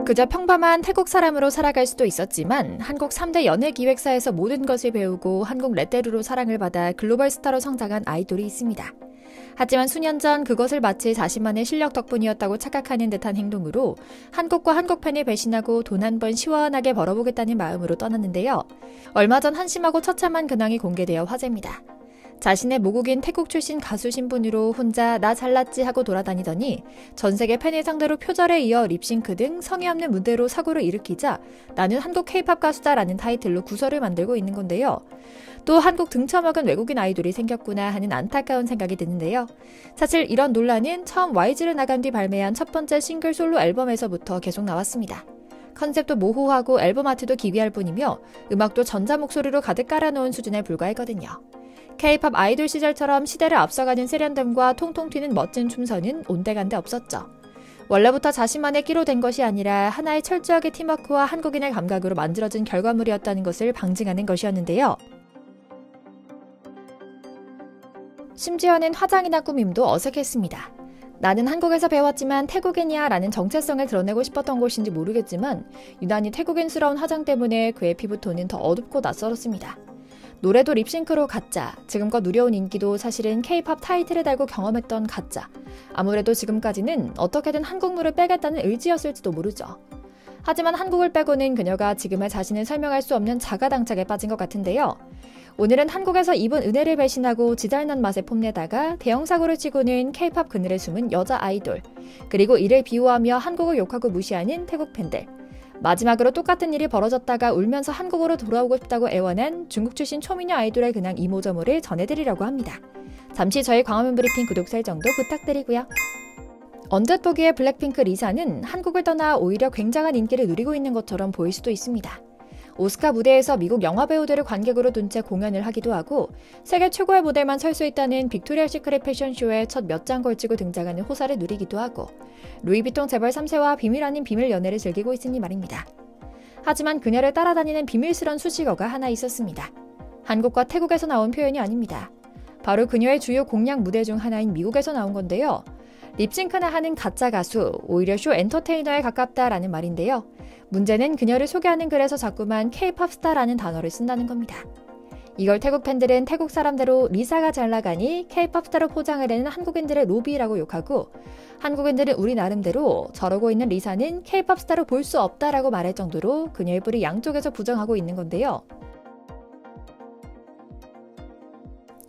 그저 평범한 태국 사람으로 살아갈 수도 있었지만 한국 3대 연예기획사에서 모든 것을 배우고 한국 렛데루로 사랑을 받아 글로벌 스타로 성장한 아이돌이 있습니다. 하지만 수년 전 그것을 마치 자신만의 실력 덕분이었다고 착각하는 듯한 행동으로 한국과 한국 팬을 배신하고 돈 한 번 시원하게 벌어보겠다는 마음으로 떠났는데요. 얼마 전 한심하고 처참한 근황이 공개되어 화제입니다. 자신의 모국인 태국 출신 가수 신분으로 혼자 나 잘났지 하고 돌아다니더니 전 세계 팬을 상대로 표절에 이어 립싱크 등 성의 없는 무대로 사고를 일으키자 나는 한국 K-팝 가수다라는 타이틀로 구설을 만들고 있는 건데요. 또 한국 등쳐먹은 외국인 아이돌이 생겼구나 하는 안타까운 생각이 드는데요. 사실 이런 논란은 처음 YG를 나간 뒤 발매한 첫 번째 싱글 솔로 앨범에서부터 계속 나왔습니다. 컨셉도 모호하고 앨범 아트도 기괴할 뿐이며 음악도 전자 목소리로 가득 깔아놓은 수준에 불과했거든요. K-팝 아이돌 시절처럼 시대를 앞서가는 세련됨과 통통 튀는 멋진 춤선은 온데간데 없었죠. 원래부터 자신만의 끼로 된 것이 아니라 하나의 철저하게 팀워크와 한국인의 감각으로 만들어진 결과물이었다는 것을 방증하는 것이었는데요. 심지어는 화장이나 꾸밈도 어색했습니다. 나는 한국에서 배웠지만 태국인이야 라는 정체성을 드러내고 싶었던 것인지 모르겠지만 유난히 태국인스러운 화장 때문에 그의 피부톤은 더 어둡고 낯설었습니다. 노래도 립싱크로 가짜, 지금껏 누려온 인기도 사실은 K-팝 타이틀을 달고 경험했던 가짜. 아무래도 지금까지는 어떻게든 한국물을 빼겠다는 의지였을지도 모르죠. 하지만 한국을 빼고는 그녀가 지금의 자신을 설명할 수 없는 자가당착에 빠진 것 같은데요. 오늘은 한국에서 입은 은혜를 배신하고 지잘난 맛에 폼내다가 대형 사고를 치고는 K-팝 그늘에 숨은 여자 아이돌, 그리고 이를 비호하며 한국을 욕하고 무시하는 태국 팬들, 마지막으로 똑같은 일이 벌어졌다가 울면서 한국으로 돌아오고 싶다고 애원한 중국 출신 초미녀 아이돌의 그냥 이모저모를 전해드리려고 합니다. 잠시 저희 광화문 브리핑 구독 설정도 부탁드리고요. 언뜻 보기에 블랙핑크 리사는 한국을 떠나 오히려 굉장한 인기를 누리고 있는 것처럼 보일 수도 있습니다. 오스카 무대에서 미국 영화배우들을 관객으로 둔 채 공연을 하기도 하고 세계 최고의 모델만 설 수 있다는 빅토리아 시크릿 패션쇼에 첫 몇 장 걸치고 등장하는 호사를 누리기도 하고 루이비통 재벌 3세와 비밀 아닌 비밀 연애를 즐기고 있으니 말입니다. 하지만 그녀를 따라다니는 비밀스런 수식어가 하나 있었습니다. 한국과 태국에서 나온 표현이 아닙니다. 바로 그녀의 주요 공약 무대 중 하나인 미국에서 나온 건데요. 립싱크나 하는 가짜 가수, 오히려 쇼 엔터테이너에 가깝다라는 말인데요. 문제는 그녀를 소개하는 글에서 자꾸만 K-팝 스타라는 단어를 쓴다는 겁니다. 이걸 태국 팬들은 태국 사람대로 리사가 잘 나가니 K-팝 스타로 포장을 해는 한국인들의 로비라고 욕하고 한국인들은 우리 나름대로 저러고 있는 리사는 K-팝 스타로 볼 수 없다라고 말할 정도로 그녀의 뿔이 양쪽에서 부정하고 있는 건데요.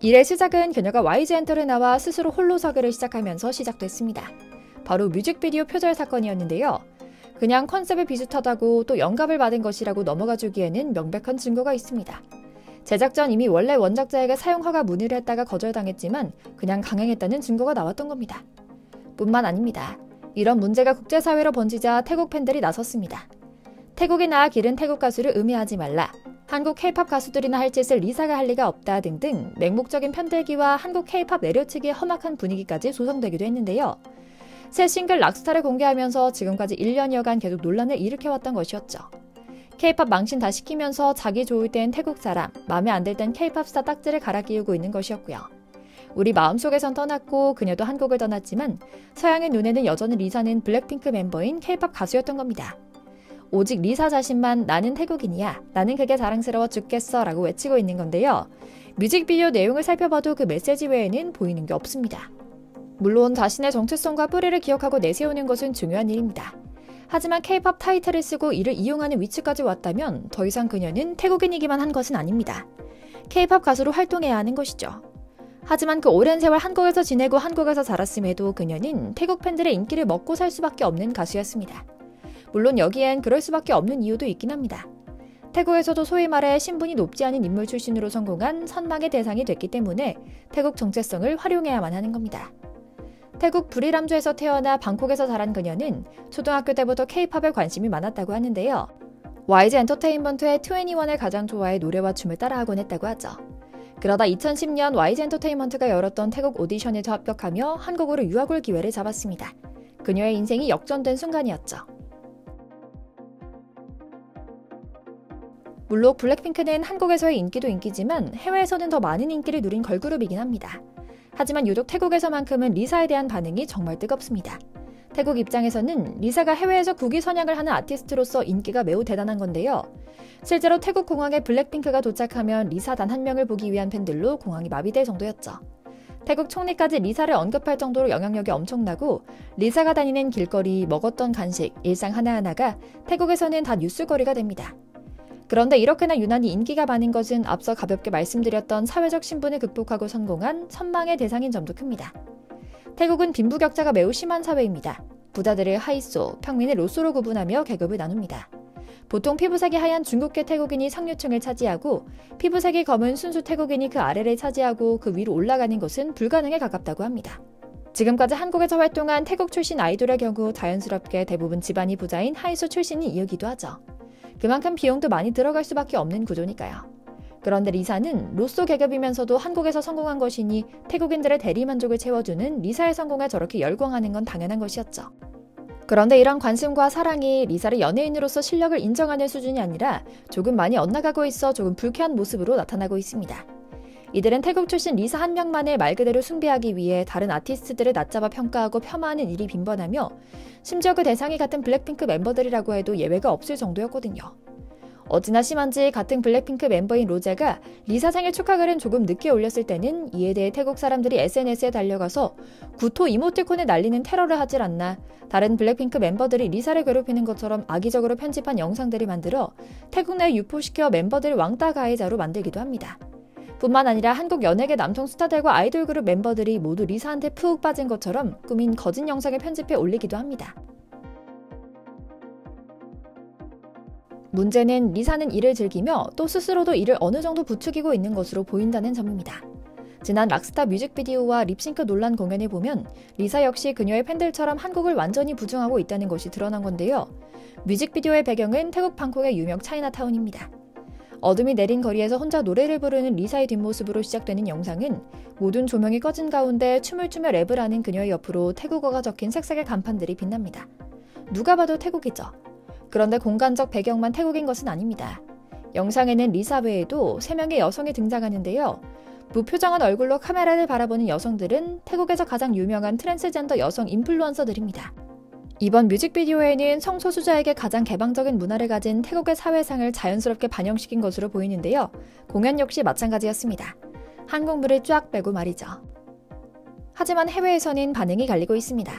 이의 시작은 그녀가 YG 엔터를 나와 스스로 홀로 서기를 시작하면서 시작됐습니다. 바로 뮤직비디오 표절 사건이었는데요. 그냥 컨셉이 비슷하다고 또 영감을 받은 것이라고 넘어가주기에는 명백한 증거가 있습니다. 제작 전 이미 원래 원작자에게 사용 허가 문의를 했다가 거절당했지만 그냥 강행했다는 증거가 나왔던 겁니다. 뿐만 아닙니다. 이런 문제가 국제사회로 번지자 태국 팬들이 나섰습니다. 태국에 나아 기른 태국 가수를 음해하지 말라. 한국 K-팝 가수들이나 할 짓을 리사가 할 리가 없다 등등 맹목적인 편들기와 한국 K-팝 내려치기의 험악한 분위기까지 조성되기도 했는데요. 새 싱글 락스타를 공개하면서 지금까지 1년여간 계속 논란을 일으켜왔던 것이었죠. K-팝 망신 다 시키면서 자기 좋을 땐 태국 사람, 마음에 안 들 땐 K-팝 스타 딱지를 갈아 끼우고 있는 것이었고요. 우리 마음속에선 떠났고 그녀도 한국을 떠났지만 서양의 눈에는 여전히 리사는 블랙핑크 멤버인 K-팝 가수였던 겁니다. 오직 리사 자신만 나는 태국인이야, 나는 그게 자랑스러워 죽겠어 라고 외치고 있는 건데요. 뮤직비디오 내용을 살펴봐도 그 메시지 외에는 보이는 게 없습니다. 물론 자신의 정체성과 뿌리를 기억하고 내세우는 것은 중요한 일입니다. 하지만 K-팝 타이틀을 쓰고 이를 이용하는 위치까지 왔다면 더 이상 그녀는 태국인이기만 한 것은 아닙니다. K-팝 가수로 활동해야 하는 것이죠. 하지만 그 오랜 세월 한국에서 지내고 한국에서 자랐음에도 그녀는 태국 팬들의 인기를 먹고 살 수밖에 없는 가수였습니다. 물론 여기엔 그럴 수밖에 없는 이유도 있긴 합니다. 태국에서도 소위 말해 신분이 높지 않은 인물 출신으로 성공한 선망의 대상이 됐기 때문에 태국 정체성을 활용해야만 하는 겁니다. 태국 부리람주에서 태어나 방콕에서 자란 그녀는 초등학교 때부터 K-팝에 관심이 많았다고 하는데요. YG 엔터테인먼트의 2NE1을 가장 좋아해 노래와 춤을 따라하곤 했다고 하죠. 그러다 2010년 YG 엔터테인먼트가 열었던 태국 오디션에도 합격하며 한국으로 유학 올 기회를 잡았습니다. 그녀의 인생이 역전된 순간이었죠. 물론 블랙핑크는 한국에서의 인기도 인기지만 해외에서는 더 많은 인기를 누린 걸그룹이긴 합니다. 하지만 유독 태국에서만큼은 리사에 대한 반응이 정말 뜨겁습니다. 태국 입장에서는 리사가 해외에서 국위 선양을 하는 아티스트로서 인기가 매우 대단한 건데요. 실제로 태국 공항에 블랙핑크가 도착하면 리사 단 한 명을 보기 위한 팬들로 공항이 마비될 정도였죠. 태국 총리까지 리사를 언급할 정도로 영향력이 엄청나고 리사가 다니는 길거리, 먹었던 간식, 일상 하나하나가 태국에서는 다 뉴스거리가 됩니다. 그런데 이렇게나 유난히 인기가 많은 것은 앞서 가볍게 말씀드렸던 사회적 신분을 극복하고 성공한 선망의 대상인 점도 큽니다. 태국은 빈부격차가 매우 심한 사회입니다. 부자들을 하이소, 평민을 로소로 구분하며 계급을 나눕니다. 보통 피부색이 하얀 중국계 태국인이 상류층을 차지하고 피부색이 검은 순수 태국인이 그 아래를 차지하고 그 위로 올라가는 것은 불가능에 가깝다고 합니다. 지금까지 한국에서 활동한 태국 출신 아이돌의 경우 자연스럽게 대부분 집안이 부자인 하이소 출신이 이으기도 하죠. 그만큼 비용도 많이 들어갈 수밖에 없는 구조니까요. 그런데 리사는 로쏘 계급이면서도 한국에서 성공한 것이니 태국인들의 대리만족을 채워주는 리사의 성공에 저렇게 열광하는 건 당연한 것이었죠. 그런데 이런 관심과 사랑이 리사를 연예인으로서 실력을 인정하는 수준이 아니라 조금 많이 엇나가고 있어 조금 불쾌한 모습으로 나타나고 있습니다. 이들은 태국 출신 리사 한 명만을 말 그대로 숭배하기 위해 다른 아티스트들을 낮잡아 평가하고 폄하하는 일이 빈번하며 심지어 그 대상이 같은 블랙핑크 멤버들이라고 해도 예외가 없을 정도였거든요. 어찌나 심한지 같은 블랙핑크 멤버인 로제가 리사 생일 축하글은 조금 늦게 올렸을 때는 이에 대해 태국 사람들이 SNS에 달려가서 구토 이모티콘을 날리는 테러를 하질 않나, 다른 블랙핑크 멤버들이 리사를 괴롭히는 것처럼 악의적으로 편집한 영상들을 만들어 태국 내에 유포시켜 멤버들을 왕따 가해자로 만들기도 합니다. 뿐만 아니라 한국 연예계 남성 스타들과 아이돌 그룹 멤버들이 모두 리사한테 푹 빠진 것처럼 꾸민 거짓 영상을 편집해 올리기도 합니다. 문제는 리사는 이를 즐기며 또 스스로도 이를 어느 정도 부추기고 있는 것으로 보인다는 점입니다. 지난 락스타 뮤직비디오와 립싱크 논란 공연을 보면 리사 역시 그녀의 팬들처럼 한국을 완전히 부정하고 있다는 것이 드러난 건데요. 뮤직비디오의 배경은 태국 방콕의 유명 차이나타운입니다. 어둠이 내린 거리에서 혼자 노래를 부르는 리사의 뒷모습으로 시작되는 영상은 모든 조명이 꺼진 가운데 춤을 추며 랩을 하는 그녀의 옆으로 태국어가 적힌 색색의 간판들이 빛납니다. 누가 봐도 태국이죠. 그런데 공간적 배경만 태국인 것은 아닙니다. 영상에는 리사 외에도 3명의 여성이 등장하는데요. 무표정한 얼굴로 카메라를 바라보는 여성들은 태국에서 가장 유명한 트랜스젠더 여성 인플루언서들입니다. 이번 뮤직비디오에는 성소수자에게 가장 개방적인 문화를 가진 태국의 사회상을 자연스럽게 반영시킨 것으로 보이는데요. 공연 역시 마찬가지였습니다. 한국물을 쫙 빼고 말이죠. 하지만 해외에서는 반응이 갈리고 있습니다.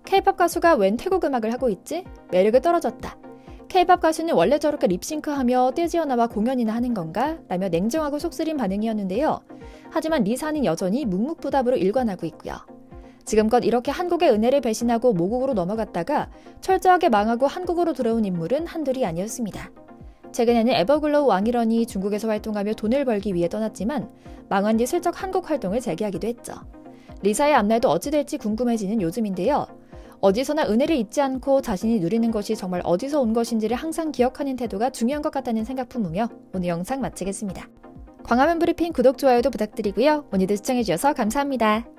K-팝 가수가 웬 태국 음악을 하고 있지? 매력이 떨어졌다. K-팝 가수는 원래 저렇게 립싱크하며 떼지어 나와 공연이나 하는 건가? 라며 냉정하고 속쓰린 반응이었는데요. 하지만 리사는 여전히 묵묵부답으로 일관하고 있고요. 지금껏 이렇게 한국의 은혜를 배신하고 모국으로 넘어갔다가 철저하게 망하고 한국으로 들어온 인물은 한둘이 아니었습니다. 최근에는 에버글로우 왕일원이 중국에서 활동하며 돈을 벌기 위해 떠났지만 망한 뒤 슬쩍 한국 활동을 재개하기도 했죠. 리사의 앞날도 어찌 될지 궁금해지는 요즘인데요. 어디서나 은혜를 잊지 않고 자신이 누리는 것이 정말 어디서 온 것인지를 항상 기억하는 태도가 중요한 것 같다는 생각 품으며 오늘 영상 마치겠습니다. 광화문 브리핑 구독, 좋아요도 부탁드리고요. 오늘도 시청해주셔서 감사합니다.